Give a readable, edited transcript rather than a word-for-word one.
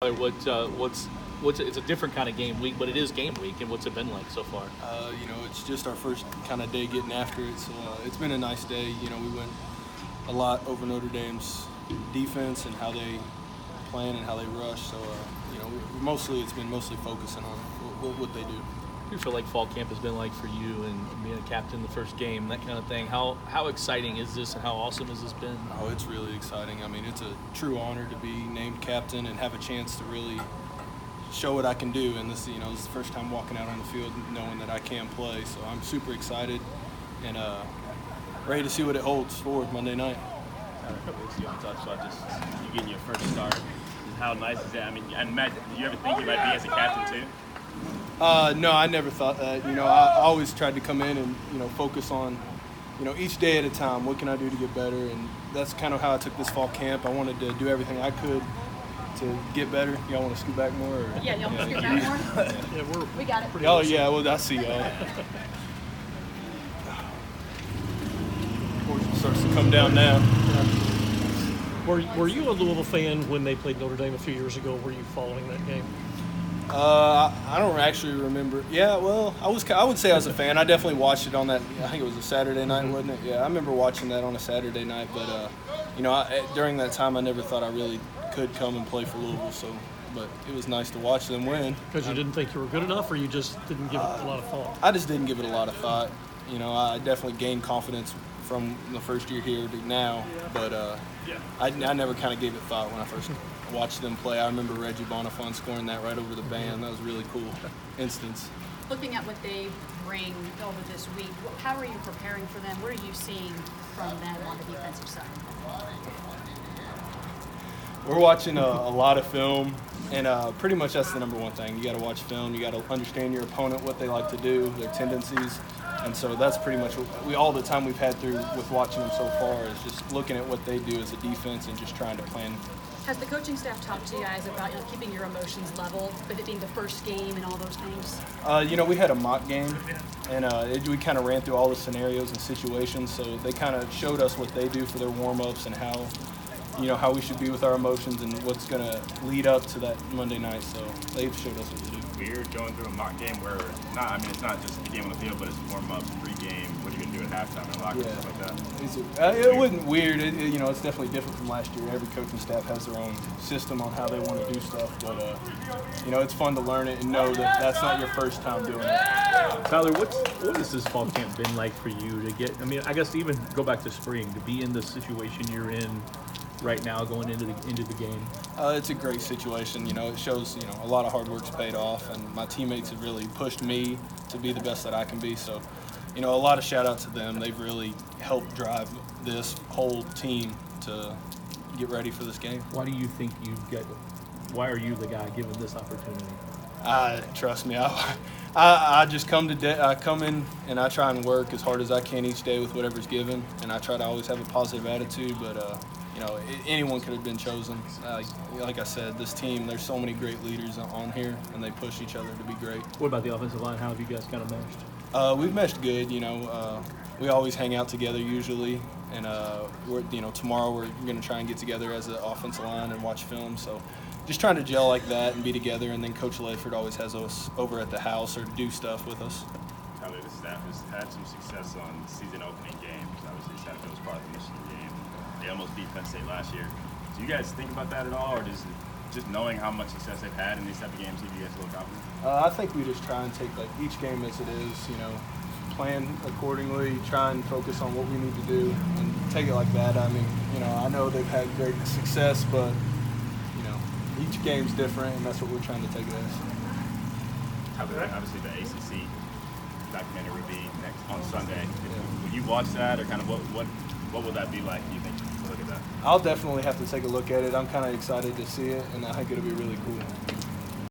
What's it's a different kind of game week, but it is game week, and what's it been like so far? It's just our first kind of day getting after it, so it's been a nice day. We went a lot over Notre Dame's defense and how they plan and how they rush. So, it's been mostly focusing on what they do. What do you feel like fall camp has been like for you and being a captain the first game, that kind of thing? How exciting is this, and how awesome has this been? Oh, it's really exciting. I mean, it's a true honor to be named captain and have a chance to really show what I can do. And this is the first time walking out on the field knowing that I can play. So I'm super excited and ready to see what it holds forward Monday night. A couple weeks ago, we talked about just you getting your first start. How nice is that? I mean, and Matt, do you ever think you might be as a captain too? No, I never thought that. I always tried to come in and focus on each day at a time. What can I do to get better? And that's kind of how I took this fall camp. I wanted to do everything I could to get better. Y'all want to scoot back more? Or? Yeah, y'all want to scoot back more? Yeah, we got it. Oh, yeah, well, I see y'all. Fortune starts to come down now. Were you a Louisville fan when they played Notre Dame a few years ago? Were you following that game? I don't actually remember. Yeah, well, I would say I was a fan. I definitely watched it on that. I think it was a Saturday night, wasn't it? Yeah, I remember watching that on a Saturday night. But during that time, I never thought I really could come and play for Louisville. So, but it was nice to watch them win. Because you didn't think you were good enough, or you just didn't give it a lot of thought? I just didn't give it a lot of thought. I definitely gained confidence from the first year here to now. But I never kind of gave it thought when I first watched them play. I remember Reggie Bonifant scoring that right over the band. That was a really cool instance. Looking at what they bring over this week, how are you preparing for them? What are you seeing from them on the defensive side? We're watching a lot of film, and pretty much that's the number one thing. You got to watch film. You got to understand your opponent, what they like to do, their tendencies. And so that's pretty much what all the time we've had through with watching them so far is just looking at what they do as a defense and just trying to plan. Has the coaching staff talked to you guys about keeping your emotions level, with it being the first game and all those things? We had a mock game, and we kind of ran through all the scenarios and situations. So they kind of showed us what they do for their warm-ups and how we should be with our emotions and what's going to lead up to that Monday night. So they've showed us what to do. Weird going through a mock game where it's not just the game on the field, but it's warm-up, pre-game. What are you going to do at halftime and locker room, stuff like that? It wasn't weird. It's definitely different from last year. Every coaching staff has their own system on how they want to do stuff. But, it's fun to learn it and know that that's not your first time doing it. Tyler, what has this fall camp been like for you to get? I mean, I guess to even go back to spring, to be in the situation you're in right now going into the game? It's a great situation. It shows, a lot of hard work's paid off, and my teammates have really pushed me to be the best that I can be. So, a lot of shout out to them. They've really helped drive this whole team to get ready for this game. Why do you think why are you the guy given this opportunity? Trust me, I just come in and I try and work as hard as I can each day with whatever's given, and I try to always have a positive attitude, but anyone could have been chosen. Like I said, this team, there's so many great leaders on here, and they push each other to be great. What about the offensive line? How have you guys kind of meshed? We've meshed good. We always hang out together usually, and tomorrow we're going to try and get together as an offensive line and watch film. So just trying to gel like that and be together, and then Coach Ledford always has us over at the house or do stuff with us. Tyler, the staff has had some success on season opening games. Obviously, Saturday was part of the Michigan game. They almost beat Penn State last year. Do you guys think about that at all, or just knowing how much success they've had in these type of games give you guys a little confidence? I think we just try and take each game as it is, plan accordingly, try and focus on what we need to do and take it like that. I mean, I know they've had great success, but, each game's different, and that's what we're trying to take it as. Obviously, the ACC documentary will be next on Sunday. Will you watch that, or kind of what will that be like, do you think, to look at that? I'll definitely have to take a look at it. I'm kind of excited to see it, and I think it'll be really cool.